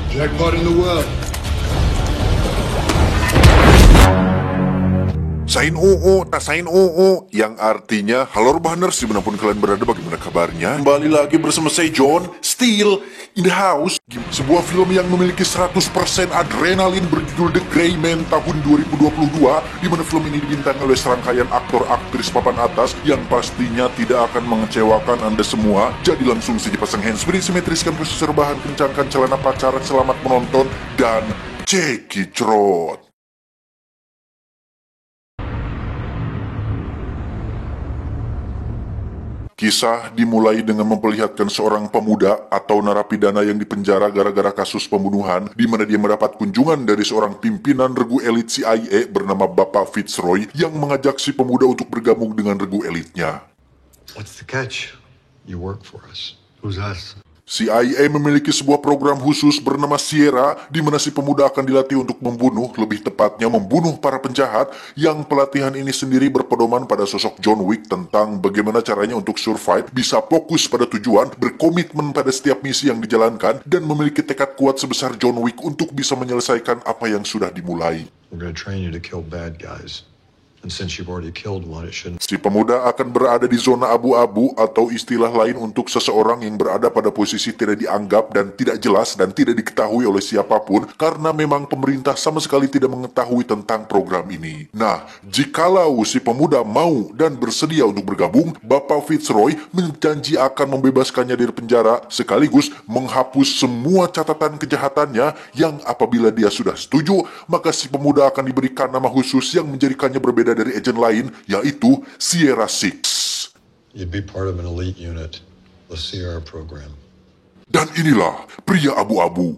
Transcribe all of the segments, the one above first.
Jackpot in the world. Sain OO, tak sain OO, yang artinya halo Urbaners dimanapun kalian berada, bagaimana kabarnya? Kembali lagi bersama saya John Steel in the house. Sebuah film yang memiliki 100% adrenalin berjudul The Gray Man tahun 2022, di mana film ini dibintangi oleh serangkaian aktor aktris papan atas yang pastinya tidak akan mengecewakan Anda semua. Jadi langsung saja pasang handsfree, simetriskan posisi rebahan, kencangkan celana pacaran, selamat menonton dan cekicrot. Kisah dimulai dengan memperlihatkan seorang pemuda atau narapidana yang dipenjara gara-gara kasus pembunuhan, di mana dia mendapat kunjungan dari seorang pimpinan regu elit CIA bernama Bapak Fitzroy yang mengajak si pemuda untuk bergabung dengan regu elitnya. What's the catch? You work for us. Who's us? CIA memiliki sebuah program khusus bernama Sierra, di mana si pemuda akan dilatih untuk membunuh, lebih tepatnya membunuh para penjahat, yang pelatihan ini sendiri berpedoman pada sosok John Wick tentang bagaimana caranya untuk survive, bisa fokus pada tujuan, berkomitmen pada setiap misi yang dijalankan, dan memiliki tekad kuat sebesar John Wick untuk bisa menyelesaikan apa yang sudah dimulai. We're gonna train you to kill bad guys. And since you've already killed one, it shouldn't... Si pemuda akan berada di zona abu-abu atau istilah lain untuk seseorang yang berada pada posisi tidak dianggap dan tidak jelas dan tidak diketahui oleh siapapun, karena memang pemerintah sama sekali tidak mengetahui tentang program ini. Nah, jikalau si pemuda mau dan bersedia untuk bergabung, Bapak Fitzroy menjanji akan membebaskannya dari penjara sekaligus menghapus semua catatan kejahatannya, yang apabila dia sudah setuju, maka si pemuda akan diberikan nama khusus yang menjadikannya berbeda dari agen lain, yaitu Sierra 6. You'd be part of an elite unit, the Sierra program. Dan inilah pria abu-abu.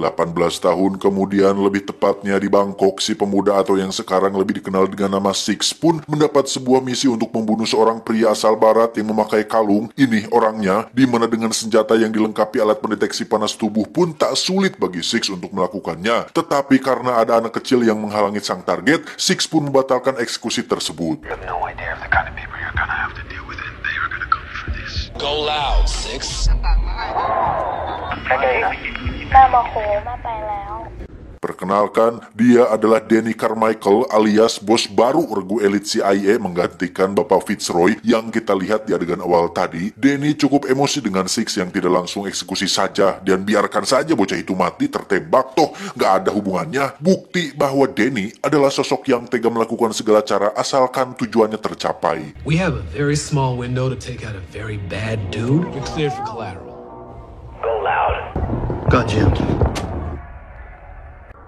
18 tahun kemudian, lebih tepatnya di Bangkok, si pemuda atau yang sekarang lebih dikenal dengan nama Six pun mendapat sebuah misi untuk membunuh seorang pria asal barat yang memakai kalung. Ini orangnya, di mana dengan senjata yang dilengkapi alat pendeteksi panas tubuh pun tak sulit bagi Six untuk melakukannya. Tetapi karena ada anak kecil yang menghalangi sang target, Six pun membatalkan eksekusi tersebut. Go loud, Six. แม่มาโคมาไปแล้ว Perkenalkan, dia adalah Danny Carmichael alias bos baru regu elit CIA menggantikan Bapak Fitzroy yang kita lihat di adegan awal tadi. Danny cukup emosi dengan Six yang tidak langsung eksekusi saja dan biarkan saja bocah itu mati tertembak, toh gak ada hubungannya. Bukti bahwa Danny adalah sosok yang tega melakukan segala cara asalkan tujuannya tercapai. We have a very small window to take out a very bad dude. You're cleared for collateral. Got jammed.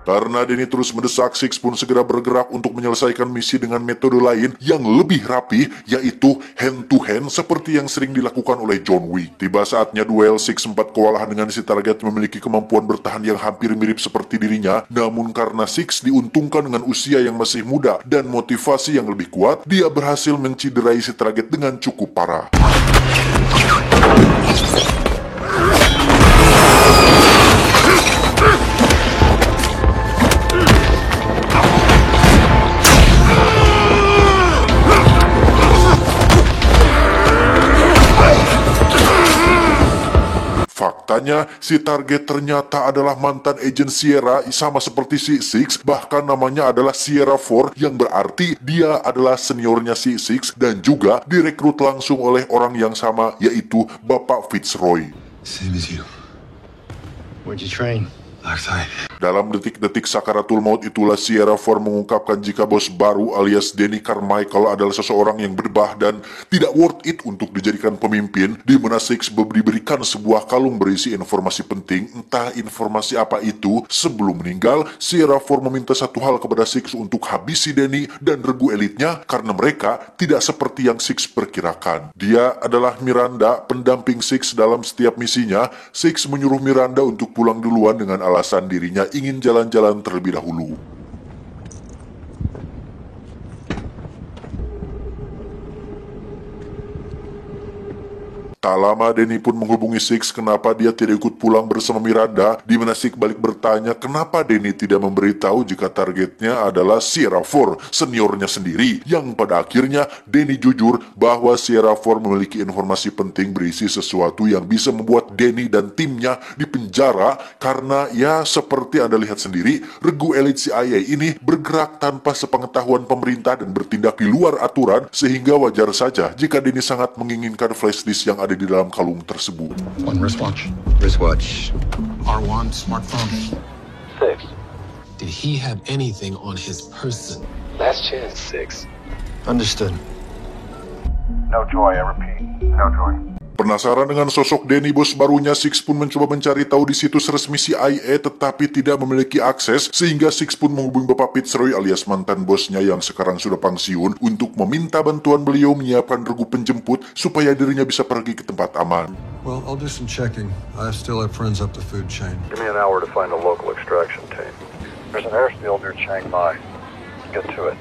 Karena Danny terus mendesak, Six pun segera bergerak untuk menyelesaikan misi dengan metode lain yang lebih rapi, yaitu hand to hand seperti yang sering dilakukan oleh John Wick. Tiba saatnya duel, Six sempat kewalahan dengan si target memiliki kemampuan bertahan yang hampir mirip seperti dirinya, namun karena Six diuntungkan dengan usia yang masih muda dan motivasi yang lebih kuat, dia berhasil menciderai si target dengan cukup parah. Faktanya, si target ternyata adalah mantan agen Sierra sama seperti si Six, bahkan namanya adalah Sierra 4, yang berarti dia adalah seniornya si Six dan juga direkrut langsung oleh orang yang sama, yaitu Bapak Fitzroy. Same as you. Where'd you train? Backside. Dalam detik-detik sakaratul maut itulah Sierra 4 mengungkapkan jika bos baru alias Danny Carmichael adalah seseorang yang berbah dan tidak worth it untuk dijadikan pemimpin, di mana Six diberikan sebuah kalung berisi informasi penting, entah informasi apa itu. Sebelum meninggal, Sierra 4 meminta satu hal kepada Six untuk habisi Danny dan regu elitnya karena mereka tidak seperti yang Six perkirakan. Dia adalah Miranda, pendamping Six dalam setiap misinya. Six menyuruh Miranda untuk pulang duluan dengan alasan dirinya ingin jalan-jalan terlebih dahulu. Tak lama Danny pun menghubungi Six kenapa dia tidak ikut pulang bersama Miranda, di mana Six balik bertanya kenapa Danny tidak memberitahu jika targetnya adalah Sierra 4, seniornya sendiri, yang pada akhirnya Danny jujur bahwa Sierra 4 memiliki informasi penting berisi sesuatu yang bisa membuat Danny dan timnya dipenjara karena ya seperti Anda lihat sendiri, regu elit CIA ini bergerak tanpa sepengetahuan pemerintah dan bertindak di luar aturan sehingga wajar saja jika Danny sangat menginginkan flash disk yang ada di dalam kalung tersebut. One wristwatch. Wristwatch. R1 smartphone. 6. Did he have anything on his person? Last chance, 6. Understood. No joy, I repeat. No joy. Penasaran dengan sosok Danny bos barunya, Six pun mencoba mencari tahu di situs resmi CIA tetapi tidak memiliki akses, sehingga Six pun menghubungi Bapak Fitzroy alias mantan bosnya yang sekarang sudah pensiun untuk meminta bantuan beliau menyiapkan regu penjemput supaya dirinya bisa pergi ke tempat aman. Well, I'll do some checking. I still have friends up the food chain. Give me an hour to find a local extraction team. There's an airfield near Chiang Mai. Get to it.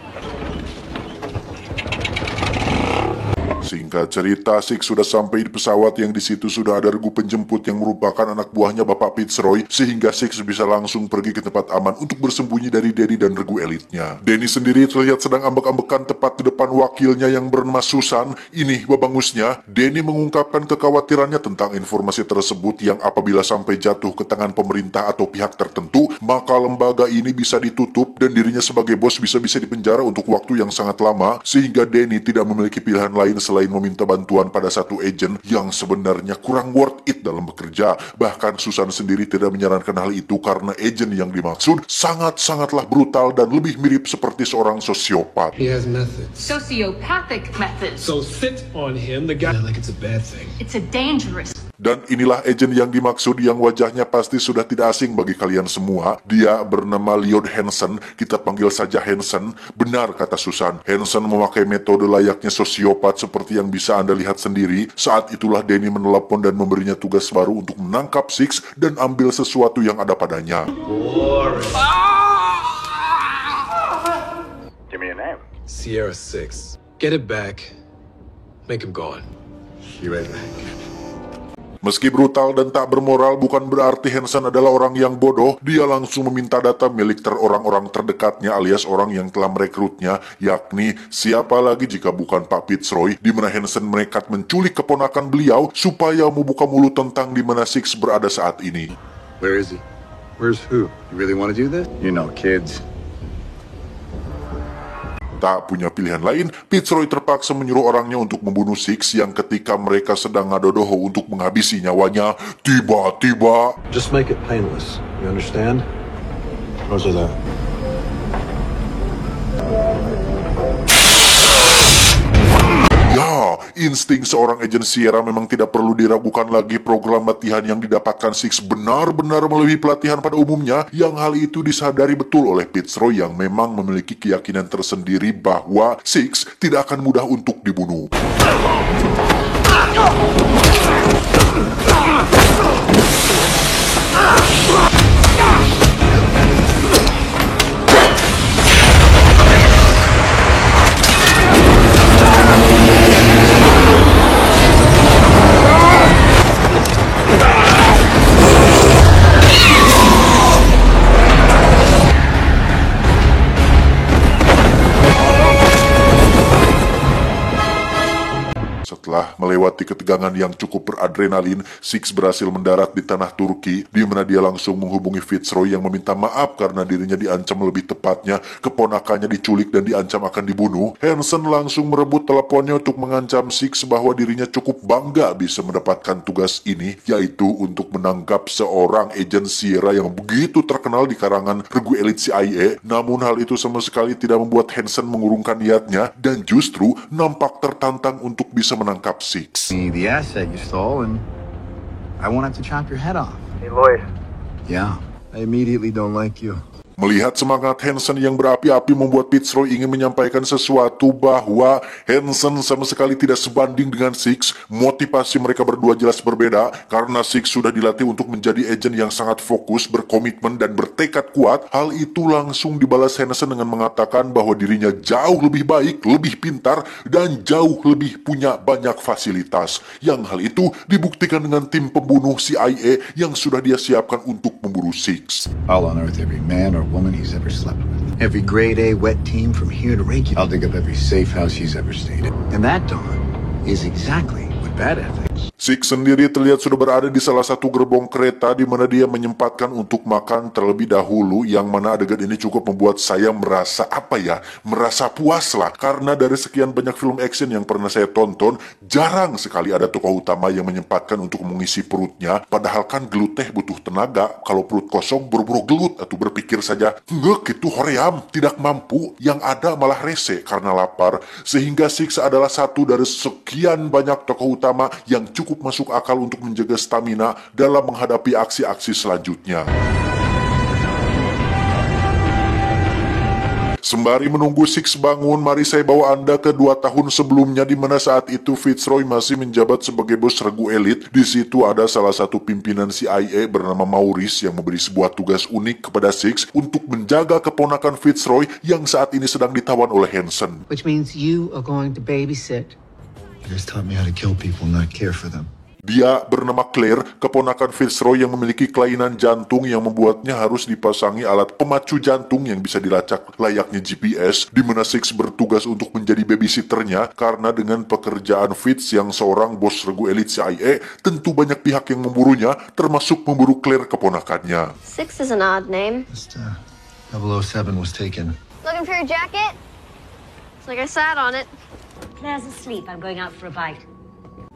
Singkat cerita, Six sudah sampai di pesawat yang di situ sudah ada regu penjemput yang merupakan anak buahnya Bapak Fitzroy, sehingga Six bisa langsung pergi ke tempat aman untuk bersembunyi dari Danny dan regu elitnya. Danny sendiri terlihat sedang ambek-ambekan tepat di depan wakilnya yang bernama Susan. Ini babangusnya, Danny mengungkapkan kekhawatirannya tentang informasi tersebut yang apabila sampai jatuh ke tangan pemerintah atau pihak tertentu, maka lembaga ini bisa ditutup dan dirinya sebagai bos bisa-bisa dipenjara untuk waktu yang sangat lama, sehingga Danny tidak memiliki pilihan lain selain meminta bantuan pada satu agen yang sebenarnya kurang worth it dalam bekerja. Bahkan Susan sendiri tidak menyarankan hal itu karena agen yang dimaksud sangat-sangatlah brutal dan lebih mirip seperti seorang sosiopat. He has methods. Sociopathic methods. So sit on him, the guy, like it's a bad thing. It's a dangerous. Dan inilah agen yang dimaksud yang wajahnya pasti sudah tidak asing bagi kalian semua. Dia bernama Lloyd Hansen, kita panggil saja Hansen. Benar kata Susan, Hansen memakai metode layaknya sosiopat seperti yang bisa Anda lihat sendiri. Saat itulah Danny menelepon dan memberinya tugas baru untuk menangkap Six dan ambil sesuatu yang ada padanya. Give me a name. Sierra 6. Get it back. Make him gone. Be right back. Meski brutal dan tak bermoral, bukan berarti Hansen adalah orang yang bodoh. Dia langsung meminta data milik orang-orang terdekatnya alias orang yang telah merekrutnya, yakni siapa lagi jika bukan Pak Fitzroy, di mana Hansen menekat menculik keponakan beliau supaya membuka mulut tentang di mana Six berada saat ini. Where is he? Where's who? You really want to do this? You know, kids. Tak punya pilihan lain, Fitzroy terpaksa menyuruh orangnya untuk membunuh Six yang ketika mereka sedang ngadodoho untuk menghabisi nyawanya, tiba-tiba... Just make it painless. You understand? Roger that. Ya, insting seorang agen Sierra memang tidak perlu diragukan lagi. Program latihan yang didapatkan Six benar-benar melebihi pelatihan pada umumnya, yang hal itu disadari betul oleh Fitzroy yang memang memiliki keyakinan tersendiri bahwa Six tidak akan mudah untuk dibunuh. Setelah melewati ketegangan yang cukup beradrenalin, Six berhasil mendarat di tanah Turki, di mana dia langsung menghubungi Fitzroy yang meminta maaf karena dirinya diancam, lebih tepatnya keponakannya diculik dan diancam akan dibunuh. Hansen langsung merebut teleponnya untuk mengancam Six bahwa dirinya cukup bangga bisa mendapatkan tugas ini, yaitu untuk menangkap seorang agen Sierra yang begitu terkenal di karangan regu elit CIA. Namun hal itu sama sekali tidak membuat Hansen mengurungkan niatnya dan justru nampak tertantang untuk bisa menangkap Six. The asset you stole, and I won't have to chop your head off. Hey, Lloyd. Yeah, I immediately don't like you. Melihat semangat Hansen yang berapi-api membuat Fitzroy ingin menyampaikan sesuatu bahwa Hansen sama sekali tidak sebanding dengan Six. Motivasi mereka berdua jelas berbeda karena Six sudah dilatih untuk menjadi agen yang sangat fokus, berkomitmen dan bertekad kuat. Hal itu langsung dibalas Hansen dengan mengatakan bahwa dirinya jauh lebih baik, lebih pintar dan jauh lebih punya banyak fasilitas. Yang hal itu dibuktikan dengan tim pembunuh CIA yang sudah dia siapkan untuk memburu Six. I'll unearth every man or woman he's ever slept with. Every grade A wet team from here to Reykjavik. I'll dig up every safe house he's ever stayed in. And that, Don, is exactly what bad ethics. Six sendiri terlihat sudah berada di salah satu gerbong kereta di mana dia menyempatkan untuk makan terlebih dahulu, yang mana adegan ini cukup membuat saya merasa merasa puas lah, karena dari sekian banyak film action yang pernah saya tonton, jarang sekali ada tokoh utama yang menyempatkan untuk mengisi perutnya, padahal kan gelut teh butuh tenaga. Kalau perut kosong buru-buru gelut atau berpikir saja, ngek itu hoream, tidak mampu, yang ada malah rese karena lapar. Sehingga Six adalah satu dari sekian banyak tokoh utama yang cukup masuk akal untuk menjaga stamina dalam menghadapi aksi-aksi selanjutnya. Sembari menunggu Six bangun, mari saya bawa Anda ke 2 tahun sebelumnya, di mana saat itu Fitzroy masih menjabat sebagai bos regu elit. Di situ ada salah satu pimpinan CIA bernama Maurice yang memberi sebuah tugas unik kepada Six untuk menjaga keponakan Fitzroy yang saat ini sedang ditawan oleh Hansen. Which means you are going to babysit. You guys taught me how to kill people, not care for them. Dia bernama Claire, keponakan Fitzroy yang memiliki kelainan jantung yang membuatnya harus dipasangi alat pemacu jantung yang bisa dilacak layaknya GPS, di mana Six bertugas untuk menjadi babysitternya karena dengan pekerjaan Fitz yang seorang bos regu elit CIA, tentu banyak pihak yang memburunya, termasuk memburu Claire keponakannya. Six is an odd name. Just, 007 was taken. Looking for your jacket? It's like I sat on it. Claire's asleep. I'm going out for a bite.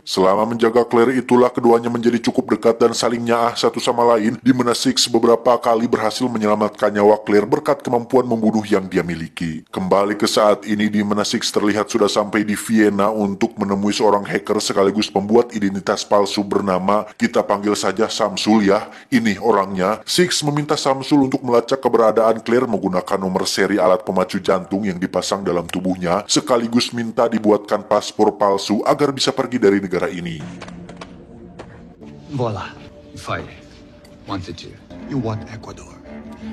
Selama menjaga Claire itulah keduanya menjadi cukup dekat dan saling nyaah satu sama lain, di mana Six beberapa kali berhasil menyelamatkan nyawa Claire berkat kemampuan membunuh yang dia miliki. Kembali ke saat ini di mana Six terlihat sudah sampai di Vienna untuk menemui seorang hacker sekaligus pembuat identitas palsu bernama, kita panggil saja Samsul ya, ini orangnya. Six meminta Samsul untuk melacak keberadaan Claire menggunakan nomor seri alat pemacu jantung yang dipasang dalam tubuhnya, sekaligus minta dibuatkan paspor palsu agar bisa pergi dari negara ini. Voila. Fight. Wanted to. You want Ecuador.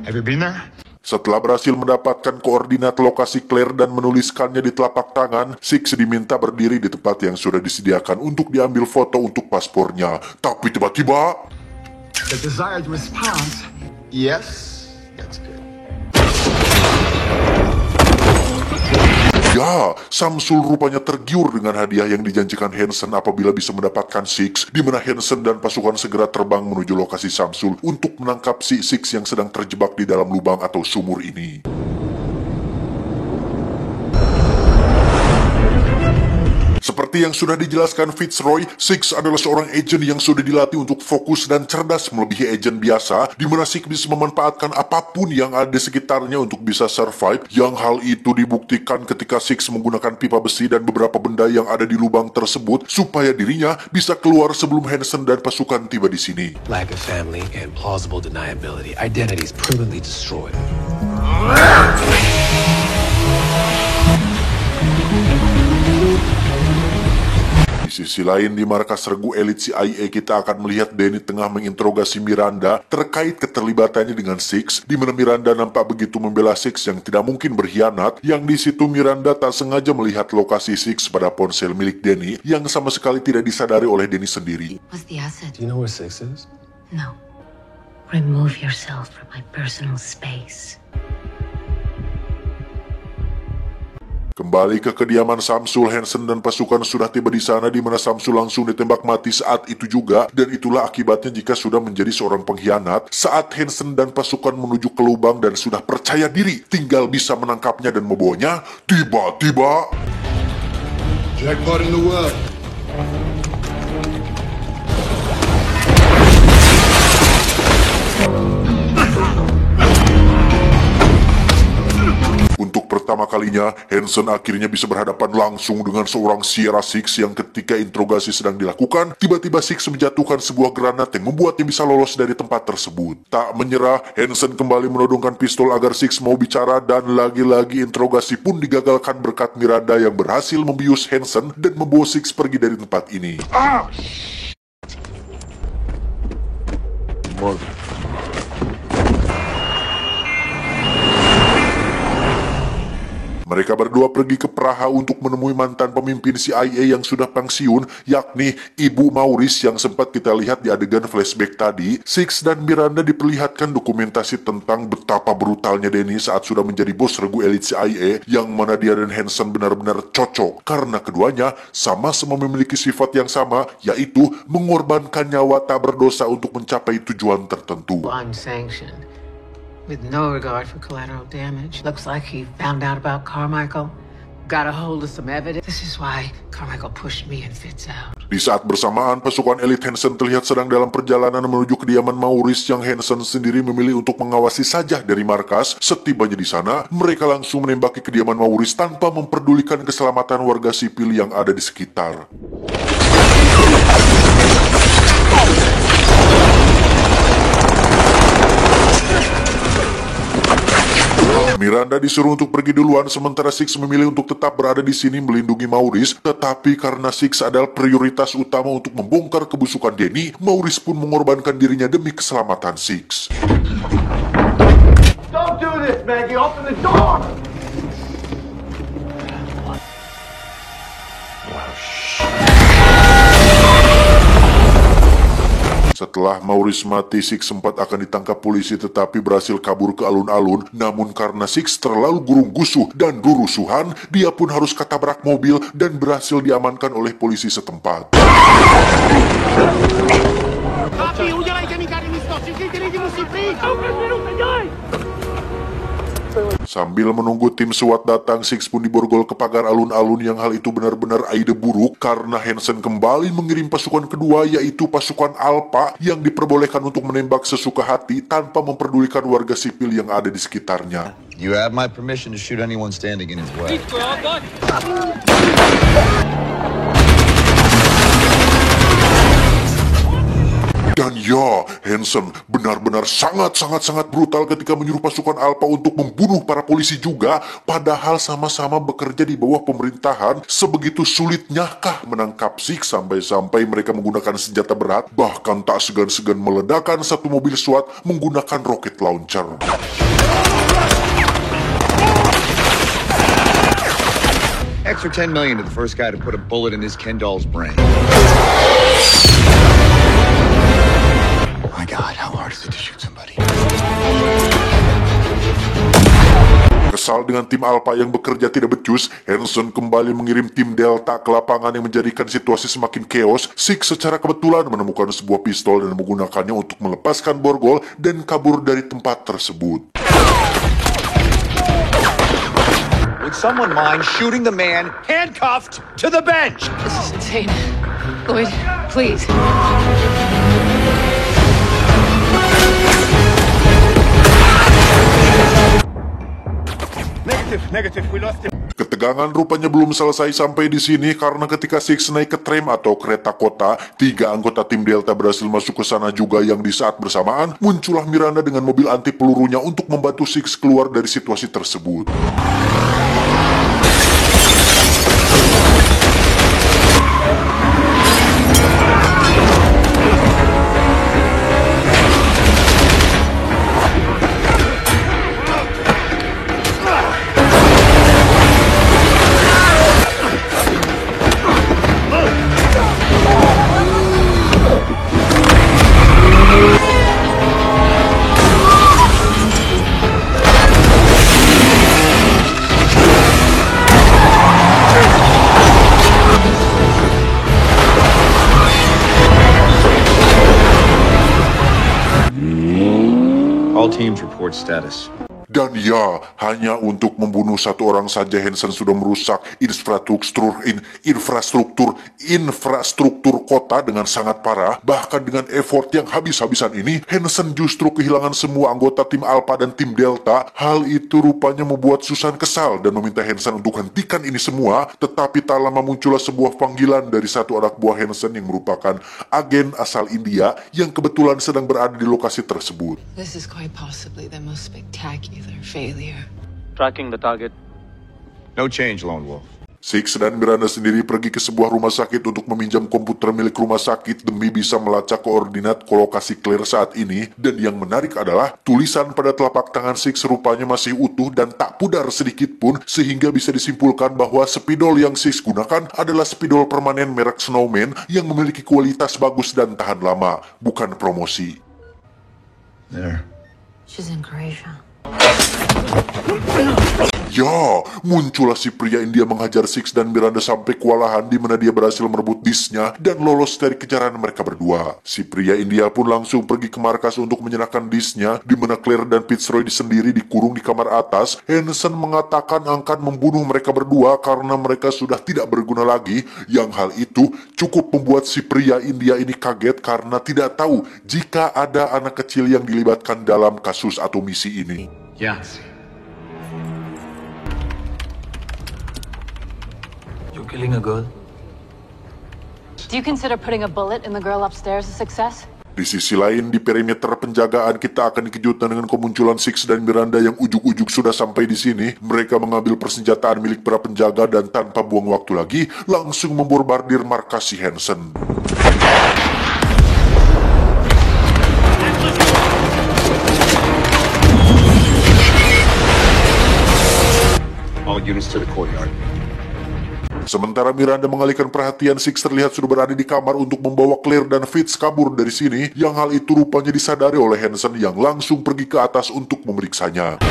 Have you been there? Setelah berhasil mendapatkan koordinat lokasi Claire dan menuliskannya di telapak tangan, Six diminta berdiri di tempat yang sudah disediakan untuk diambil foto untuk paspornya. Tapi tiba-tiba, The desired response. Yes. That's good. ya, Samsul rupanya tergiur dengan hadiah yang dijanjikan Hansen apabila bisa mendapatkan Six, di mana Hansen dan pasukan segera terbang menuju lokasi Samsul untuk menangkap si Six yang sedang terjebak di dalam lubang atau sumur ini. Seperti yang sudah dijelaskan Fitzroy, Six adalah seorang agen yang sudah dilatih untuk fokus dan cerdas melebihi agen biasa, di mana Six bisa memanfaatkan apapun yang ada di sekitarnya untuk bisa survive, yang hal itu dibuktikan ketika Six menggunakan pipa besi dan beberapa benda yang ada di lubang tersebut supaya dirinya bisa keluar sebelum Hansen dan pasukan tiba di sini. Lack of family and plausible deniability. Identities permanently destroyed. Di sisi lain, di markas regu elit CIA kita akan melihat Danny tengah menginterogasi Miranda terkait keterlibatannya dengan Six, di mana Miranda nampak begitu membela Six yang tidak mungkin berkhianat, yang di situ Miranda tak sengaja melihat lokasi Six pada ponsel milik Danny yang sama sekali tidak disadari oleh Danny sendiri. What's the asset? Do you know where Six is? No. Remove yourself from my personal space. Kembali ke kediaman Samsul, Hansen dan pasukan sudah tiba di sana, di mana Samsul langsung ditembak mati saat itu juga, dan itulah akibatnya jika sudah menjadi seorang pengkhianat. Saat Hansen dan pasukan menuju ke lubang dan sudah percaya diri tinggal bisa menangkapnya dan membawanya, tiba-tiba Jackpot in the world. untuk pertama pertama kalinya, Hansen akhirnya bisa berhadapan langsung dengan seorang Sierra Six yang ketika interogasi sedang dilakukan, tiba-tiba Six menjatuhkan sebuah granat yang membuatnya bisa lolos dari tempat tersebut. Tak menyerah, Hansen kembali menodongkan pistol agar Six mau bicara dan lagi-lagi interogasi pun digagalkan berkat Miranda yang berhasil membius Hansen dan membawa Six pergi dari tempat ini. Mereka berdua pergi ke Praha untuk menemui mantan pemimpin CIA yang sudah pensiun, yakni Ibu Maurice yang sempat kita lihat di adegan flashback tadi. Six dan Miranda diperlihatkan dokumentasi tentang betapa brutalnya Danny saat sudah menjadi bos regu elit CIA, yang mana dia dan Hansen benar-benar cocok karena keduanya sama-sama memiliki sifat yang sama, yaitu mengorbankan nyawa tak berdosa untuk mencapai tujuan tertentu. Unsanctioned. With no regard for collateral damage. Looks like he found out about Carmichael. Got a hold of some evidence. This is why Carmichael pushed me and Fitz out. Di saat bersamaan, pasukan elit Hansen terlihat sedang dalam perjalanan menuju kediaman Maurice yang Hansen sendiri memilih untuk mengawasi saja dari markas. Setibanya di sana, mereka langsung menembaki kediaman Maurice tanpa memperdulikan keselamatan warga sipil yang ada di sekitar. Miranda disuruh untuk pergi duluan, sementara Six memilih untuk tetap berada di sini melindungi Maurice. Tetapi karena Six adalah prioritas utama untuk membongkar kebusukan Danny, Maurice pun mengorbankan dirinya demi keselamatan Six. Don't do this, Maggie! Open the door! Setelah Maurice mati, Six sempat akan ditangkap polisi tetapi berhasil kabur ke alun-alun. Namun karena Six terlalu gurung gusuh dan rurusuhan, dia pun harus ketabrak mobil dan berhasil diamankan oleh polisi setempat. Sambil menunggu tim SWAT datang, Six pun diborgol ke pagar alun-alun yang hal itu benar-benar ide buruk karena Hansen kembali mengirim pasukan kedua, yaitu pasukan Alpha yang diperbolehkan untuk menembak sesuka hati tanpa memperdulikan warga sipil yang ada di sekitarnya. You have my permission to shoot anyone standing in his way. Dan ya, Hansen benar-benar sangat brutal ketika menyuruh pasukan Alpha untuk membunuh para polisi juga, padahal sama-sama bekerja di bawah pemerintahan. Sebegitu sulitnyakah menangkap Six sampai-sampai mereka menggunakan senjata berat, bahkan tak segan-segan meledakkan satu mobil SWAT menggunakan rocket launcher. Extra 10 million to the first guy to put a bullet in his Ken doll's brain. My God, how hard is it to shoot somebody? Kesal dengan tim Alpha yang bekerja tidak becus, Hansen kembali mengirim tim Delta ke lapangan yang menjadikan situasi semakin chaos. Six secara kebetulan menemukan sebuah pistol dan menggunakannya untuk melepaskan borgol dan kabur dari tempat tersebut. Would someone mind shooting the man handcuffed to the bench? This is insane. Lloyd, please. Negative, we lost him. Ketegangan rupanya belum selesai sampai di sini karena ketika Six naik ke tram atau kereta kota, 3 anggota tim Delta berhasil masuk ke sana juga, yang di saat bersamaan muncullah Miranda dengan mobil anti pelurunya untuk membantu Six keluar dari situasi tersebut. All teams report status. Dan ya, hanya untuk membunuh satu orang saja Hansen sudah merusak infrastruktur kota dengan sangat parah. Bahkan dengan effort yang habis-habisan ini, Hansen justru kehilangan semua anggota tim Alpha dan tim Delta. Hal itu rupanya membuat Susan kesal dan meminta Hansen untuk hentikan ini semua. Tetapi tak lama muncullah sebuah panggilan dari satu anak buah Hansen yang merupakan agen asal India yang kebetulan sedang berada di lokasi tersebut. This is quite possibly the most spectacular failure. Tracking the target. No change, Lone Wolf. Six dan Miranda sendiri pergi ke sebuah rumah sakit untuk meminjam komputer milik rumah sakit demi bisa melacak koordinat lokasi Claire saat ini. Dan yang menarik adalah tulisan pada telapak tangan Six rupanya masih utuh dan tak pudar sedikit pun, sehingga bisa disimpulkan bahwa spidol yang Six gunakan adalah spidol permanen merek Snowman yang memiliki kualitas bagus dan tahan lama, bukan promosi. There. She's in Croatia. Ya, muncullah si pria India menghajar Six dan Miranda sampai kewalahan, di mana dia berhasil merebut disnya dan lolos dari kejaran mereka berdua. Si pria India pun langsung pergi ke markas untuk menyerahkan disnya, di mana Claire dan Fitzroy sendiri dikurung di kamar atas. Hansen mengatakan akan membunuh mereka berdua karena mereka sudah tidak berguna lagi, yang hal itu cukup membuat si pria India ini kaget karena tidak tahu jika ada anak kecil yang dilibatkan dalam kasus atau misi ini. Yeah. You're killing a girl? Do you consider putting a bullet in the girl upstairs a success? Di sisi lain, di perimeter penjagaan kita akan dikejutkan dengan kemunculan Six dan Miranda yang ujuk-ujuk sudah sampai di sini. Mereka mengambil persenjataan milik para penjaga dan tanpa buang waktu lagi, langsung memborbardir markas si Hansen. All units to the courtyard. Sementara Miranda mengalihkan perhatian, Six terlihat sudah berada di kamar untuk membawa Claire dan Fitz kabur dari sini, yang hal itu rupanya disadari oleh Hansen yang langsung pergi ke atas untuk memeriksanya.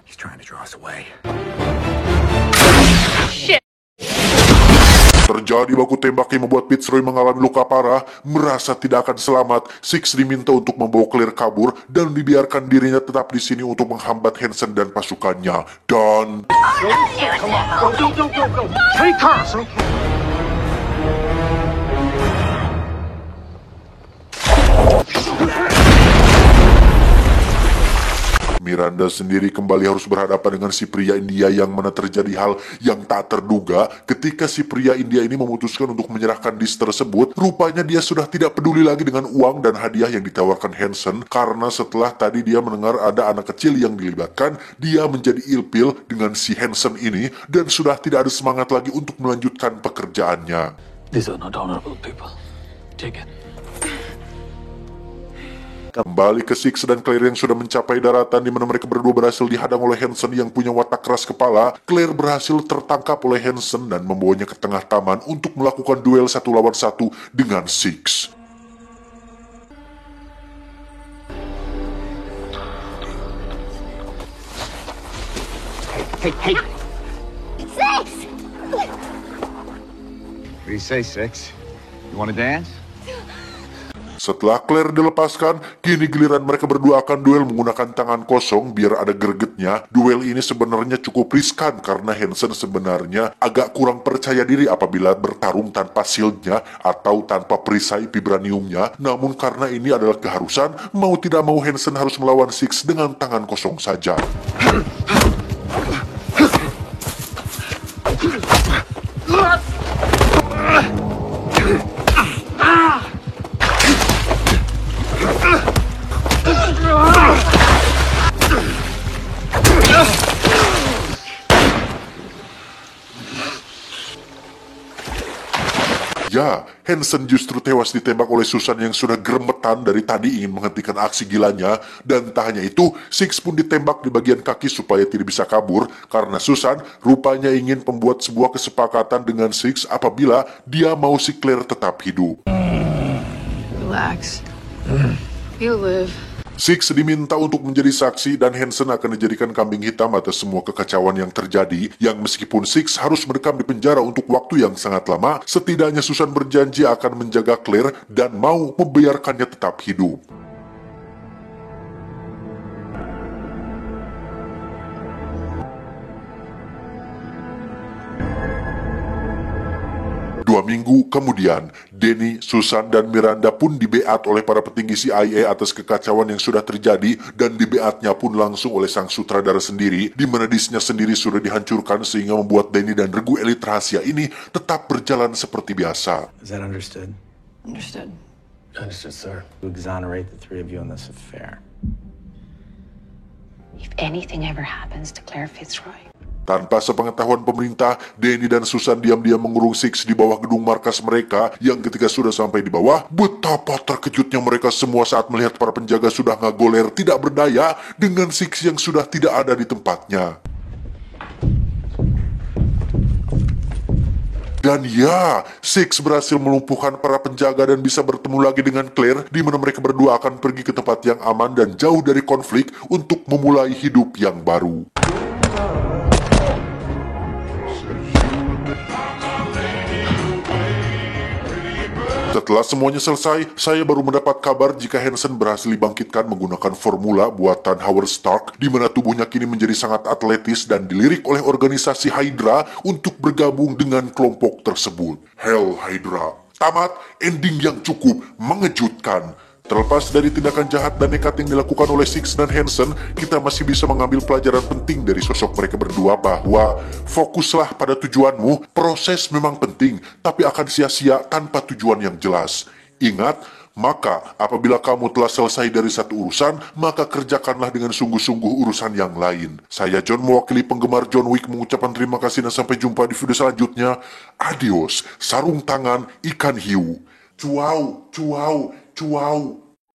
He's trying to draw us away. Terjadi baku tembak yang membuat Fitzroy mengalami luka parah. Merasa tidak akan selamat, Six diminta untuk membawa Claire kabur dan dibiarkan dirinya tetap di sini untuk menghambat Hansen dan pasukannya. Dan Go. Take her. Miranda sendiri kembali harus berhadapan dengan si pria India, yang mana terjadi hal yang tak terduga ketika si pria India ini memutuskan untuk menyerahkan dis tersebut. Rupanya dia sudah tidak peduli lagi dengan uang dan hadiah yang ditawarkan Hansen, karena setelah tadi dia mendengar ada anak kecil yang dilibatkan, dia menjadi ilpil dengan si Hansen ini dan sudah tidak ada semangat lagi untuk melanjutkan pekerjaannya. These are not honorable people. Take it. Kembali ke Six dan Claire yang sudah mencapai daratan, di mana mereka berdua berhasil dihadang oleh Hansen yang punya watak keras kepala. Claire berhasil tertangkap oleh Hansen dan membawanya ke tengah taman untuk melakukan duel 1 lawan 1 dengan Six. Hey! Six! What do you say, Six? You want to dance? Setelah Claire dilepaskan, kini giliran mereka berdua akan duel menggunakan tangan kosong biar ada gregetnya. Duel ini sebenarnya cukup riskan karena Hansen sebenarnya agak kurang percaya diri apabila bertarung tanpa shieldnya atau tanpa perisai vibraniumnya. Namun karena ini adalah keharusan, mau tidak mau Hansen harus melawan Six dengan tangan kosong saja. Ya, Hansen justru tewas ditembak oleh Susan yang sudah geremetan dari tadi ingin menghentikan aksi gilanya. Dan tak hanya itu, Six pun ditembak di bagian kaki supaya tidak bisa kabur, karena Susan rupanya ingin membuat sebuah kesepakatan dengan Six apabila dia mau si Claire tetap hidup. Relax. You live. Six diminta untuk menjadi saksi dan Hansen akan dijadikan kambing hitam atas semua kekacauan yang terjadi, yang meskipun Six harus mendekam di penjara untuk waktu yang sangat lama, setidaknya Susan berjanji akan menjaga Claire dan mau membiarkannya tetap hidup. Dua minggu kemudian, Danny, Susan, dan Miranda pun dibeat oleh para petinggi CIA atas kekacauan yang sudah terjadi, dan dibeatnya pun langsung oleh sang sutradara sendiri, di mana disnya sendiri sudah dihancurkan sehingga membuat Danny dan regu elit rahasia ini tetap berjalan seperti biasa. Is that understood? Understood. Understood, sir. To exonerate the three of you in this affair. If anything ever happens to Claire Fitzroy, tanpa sepengetahuan pemerintah, Danny dan Susan diam-diam mengurung Six di bawah gedung markas mereka, yang ketika sudah sampai di bawah, betapa terkejutnya mereka semua saat melihat para penjaga sudah ngagoler tidak berdaya dengan Six yang sudah tidak ada di tempatnya. Dan ya, Six berhasil melumpuhkan para penjaga dan bisa bertemu lagi dengan Claire, di mana mereka berdua akan pergi ke tempat yang aman dan jauh dari konflik untuk memulai hidup yang baru. Setelah semuanya selesai, saya baru mendapat kabar jika Hansen berhasil dibangkitkan menggunakan formula buatan Howard Stark, di mana tubuhnya kini menjadi sangat atletis dan dilirik oleh organisasi Hydra untuk bergabung dengan kelompok tersebut. Hell Hydra. Tamat, ending yang cukup mengejutkan. Terlepas dari tindakan jahat dan nekat yang dilakukan oleh Six dan Hansen, kita masih bisa mengambil pelajaran penting dari sosok mereka berdua bahwa fokuslah pada tujuanmu, proses memang penting, tapi akan sia-sia tanpa tujuan yang jelas. Ingat, maka apabila kamu telah selesai dari satu urusan, maka kerjakanlah dengan sungguh-sungguh urusan yang lain. Saya John, mewakili penggemar John Wick, mengucapkan terima kasih dan sampai jumpa di video selanjutnya. Adios, sarung tangan ikan hiu. Cuau, cuau, cuau.